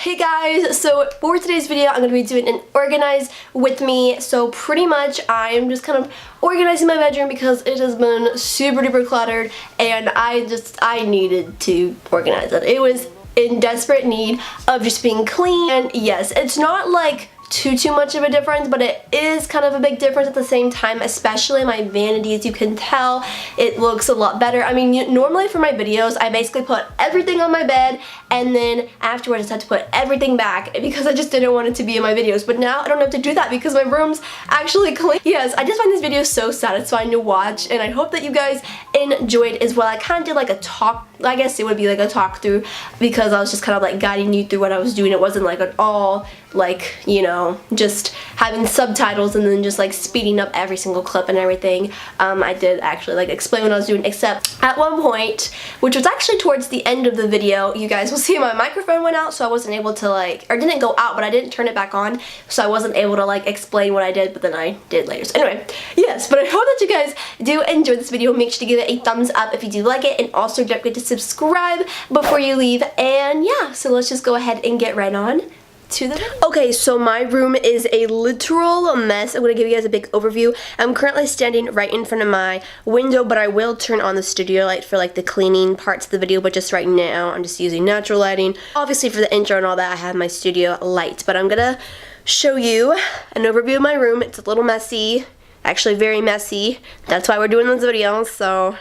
Hey guys, so for today's video I'm going to be doing an organize with me. So pretty much I'm just kind of organizing my bedroom because it has been super duper cluttered and I needed to organize it. It was in desperate need of just being clean. And yes, it's not like too much of a difference, but it is kind of a big difference at the same time, especially my vanity. As you can tell, it looks a lot better. I mean, normally for my videos I basically put everything on my bed and then afterwards I had to put everything back because I just didn't want it to be in my videos, but now I don't have to do that because my room's actually clean. Yes, I just find this video so satisfying to watch and I hope that you guys enjoyed as well. I kind of did like a talk, I guess it would be like a talk through, because I was just kind of like guiding you through what I was doing. It wasn't like at all like, you know, just having subtitles and then just like speeding up every single clip and everything. I did actually like explain what I was doing, except at one point, which was actually towards the end of the video, you guys will see my microphone went out, so I wasn't able to like, or didn't go out, but I didn't turn it back on, so I wasn't able to like explain what I did, but then I did later. So anyway, yes, but I hope that you guys do enjoy this video. Make sure to give it a thumbs up if you do like it, and also don't forget to subscribe before you leave. And yeah, so let's just go ahead and get right on to the video. Okay, so my room is a literal mess. I'm going to give you guys a big overview. I'm currently standing right in front of my window, but I will turn on the studio light for like the cleaning parts of the video, but just right now I'm just using natural lighting. Obviously for the intro and all that I have my studio light, but I'm going to show you an overview of my room. It's a little messy, actually very messy. That's why we're doing this video, so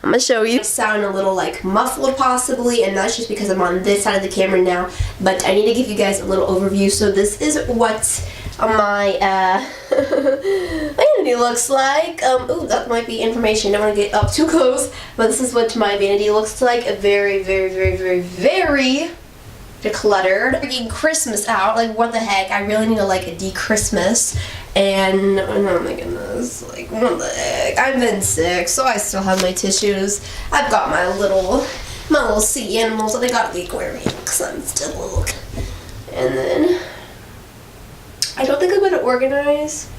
I'm gonna show you. I sound a little like muffled possibly, and that's just because I'm on this side of the camera now, but I need to give you guys a little overview. So this is what my vanity looks like. Ooh, that might be information. I don't want to get up too close, but this is what my vanity looks like. A very decluttered. Freaking Christmas out, like what the heck. I really need to like a de-Christmas. And oh my goodness, like what the heck. I've been sick, so I still have my tissues. I've got my little sea animals that I got at the aquarium because I'm still little. And then I don't think I'm gonna organize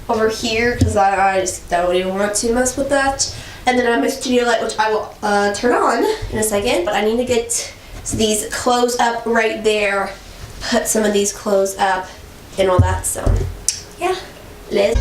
over here because I just don't even want to mess with that. And then I have my studio light, which I will turn on in a second, but I need to get these clothes up right there, put some of these clothes up and all that, so yeah, let's.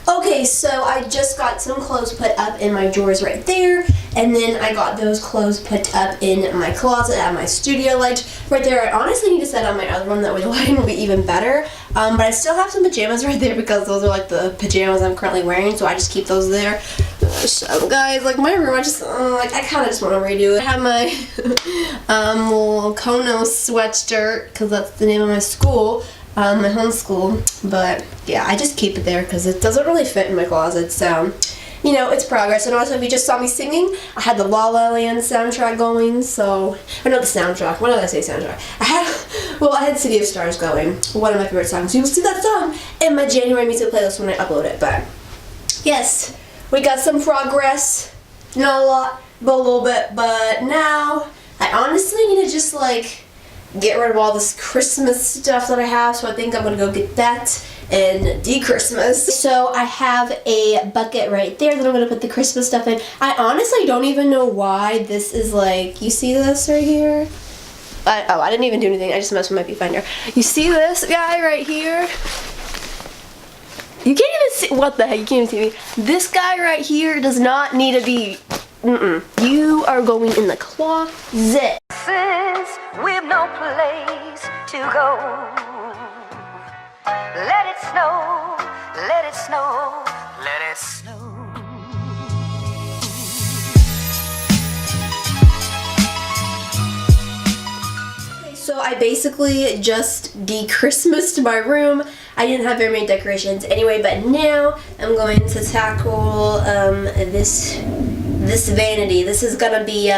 Okay, so I just got some clothes put up in my drawers right there, and then I got those clothes put up in my closet at my studio light right there. I honestly need to set up my other one, that way the lighting will be even better. But I still have some pajamas right there because those are like the pajamas I'm currently wearing, so I just keep those there. So guys, like my room, I just like I kind of just want to redo it. I have my little Kono sweatshirt because that's the name of my school. My home school, but yeah, I just keep it there because it doesn't really fit in my closet, so you know, it's progress. And also, if you just saw me singing, I had the La La Land soundtrack going, so, or not the soundtrack, what did I say soundtrack? I had City of Stars going, one of my favorite songs. You'll see that song in my January music playlist when I upload it, but yes, we got some progress, not a lot, but a little bit, but now, I honestly need to just like get rid of all this Christmas stuff that I have, so I think I'm gonna go get that and de-Christmas. So I have a bucket right there that I'm gonna put the Christmas stuff in. I honestly don't even know why this is like, you see this right here? I didn't even do anything, I just messed with my viewfinder. You see this guy right here? You can't even see, what the heck, you can't even see me. This guy right here does not need to be, you are going in the closet. We've no place to go. Let it snow, let it snow, let it snow. So I basically just de-Christmased my room. I didn't have very many decorations anyway, but now I'm going to tackle this vanity. This is gonna be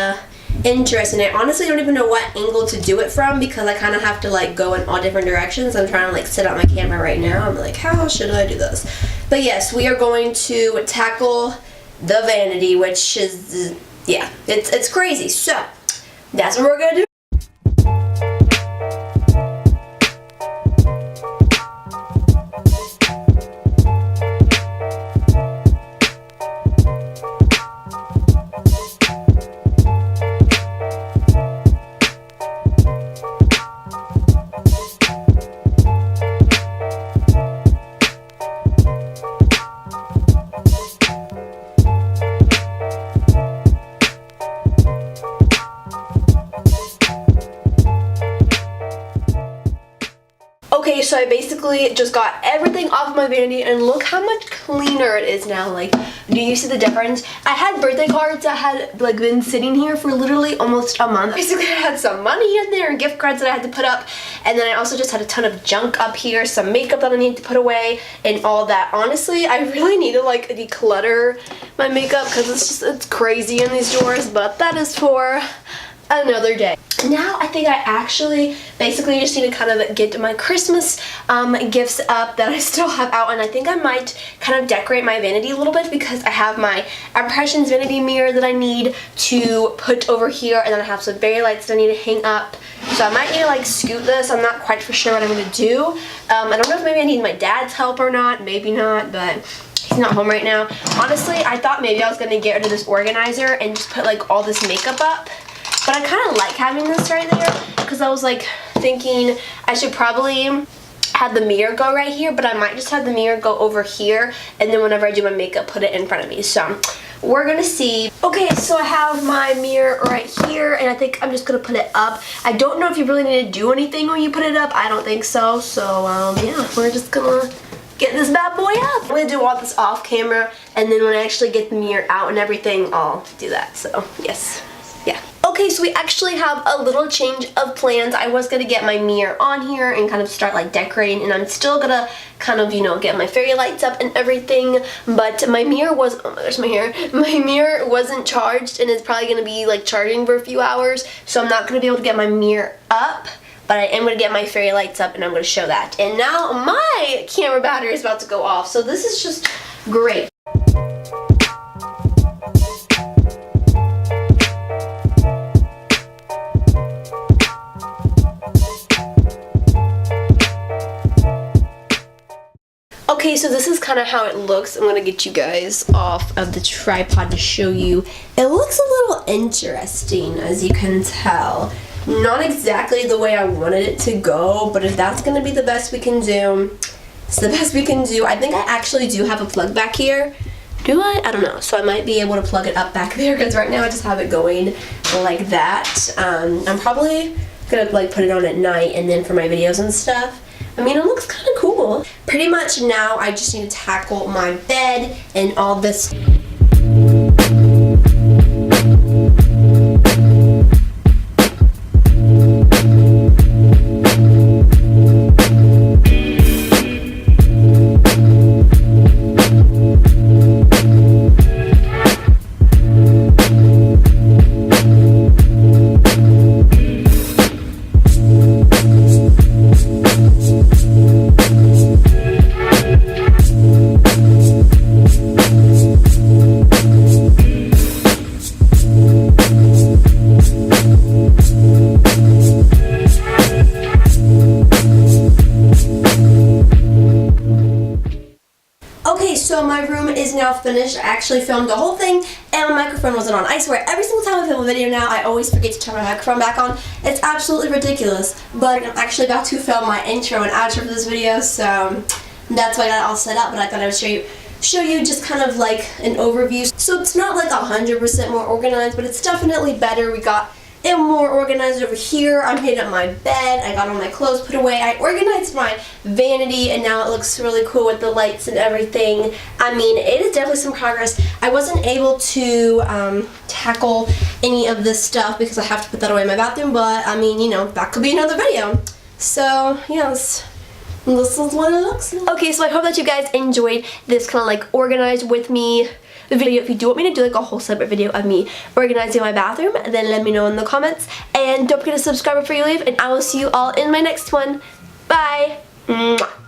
interesting. I honestly don't even know what angle to do it from because I kind of have to like go in all different directions. I'm trying to like set up my camera right now. I'm like, how should I do this? But yes, we are going to tackle the vanity, which is, yeah, it's crazy. So that's what we're gonna do. Okay, so I basically just got everything off my vanity and look how much cleaner it is now. Like, do you see the difference? I had birthday cards that had like been sitting here for literally almost a month. Basically, I had some money in there and gift cards that I had to put up, and then I also just had a ton of junk up here, some makeup that I need to put away and all that. Honestly, I really need to like declutter my makeup because it's crazy in these drawers, but that is for another day. Now I think I actually basically just need to kind of get my Christmas gifts up that I still have out, and I think I might kind of decorate my vanity a little bit because I have my Impressions vanity mirror that I need to put over here, and then I have some fairy lights that I need to hang up. So I might need to like scoot this. I'm not quite for sure what I'm going to do. I don't know if maybe I need my dad's help or not. Maybe not, but he's not home right now. Honestly, I thought maybe I was going to get rid of this organizer and just put like all this makeup up. But I kind of like having this right there because I was like thinking I should probably have the mirror go right here, but I might just have the mirror go over here, and then whenever I do my makeup, put it in front of me. So we're gonna see. Okay, so I have my mirror right here, and I think I'm just gonna put it up. I don't know if you really need to do anything when you put it up. I don't think so. So yeah, we're just gonna get this bad boy up. I'm gonna do all this off camera, and then when I actually get the mirror out and everything, I'll do that. So yes, yeah. Okay, so we actually have a little change of plans. I was gonna get my mirror on here and kind of start like decorating, and I'm still gonna kind of, you know, get my fairy lights up and everything, but my mirror was, oh there's my hair. My mirror wasn't charged, and it's probably gonna be like charging for a few hours, so I'm not gonna be able to get my mirror up, but I am gonna get my fairy lights up and I'm gonna show that. And now my camera battery is about to go off, so this is just great. Okay, so this is kind of how it looks. I'm gonna get you guys off of the tripod to show you. It looks a little interesting, as you can tell. Not exactly the way I wanted it to go, but if that's gonna be the best we can do, it's the best we can do. I think I actually do have a plug back here. Do I? I don't know. So I might be able to plug it up back there because right now I just have it going like that. I'm probably gonna like put it on at night and then for my videos and stuff. I mean, it looks kind of cool. Pretty much now I just need to tackle my bed and all this. So my room is now finished. I actually filmed the whole thing and my microphone wasn't on. I swear, every single time I film a video now, I always forget to turn my microphone back on. It's absolutely ridiculous. But I'm actually about to film my intro and outro for this video, so that's why I got it all set up. But I thought I would show you just kind of like an overview. So it's not like 100% more organized, but it's definitely better. We got am more organized over here. I made up my bed, I got all my clothes put away, I organized my vanity, and now it looks really cool with the lights and everything. I mean, it is definitely some progress. I wasn't able to tackle any of this stuff because I have to put that away in my bathroom, but I mean, you know, that could be another video. So, yes. This is what it looks like. Okay, so I hope that you guys enjoyed this kind of like organized with me video. If you do want me to do like a whole separate video of me organizing my bathroom, then let me know in the comments. And don't forget to subscribe before you leave, and I will see you all in my next one. Bye! Mwah.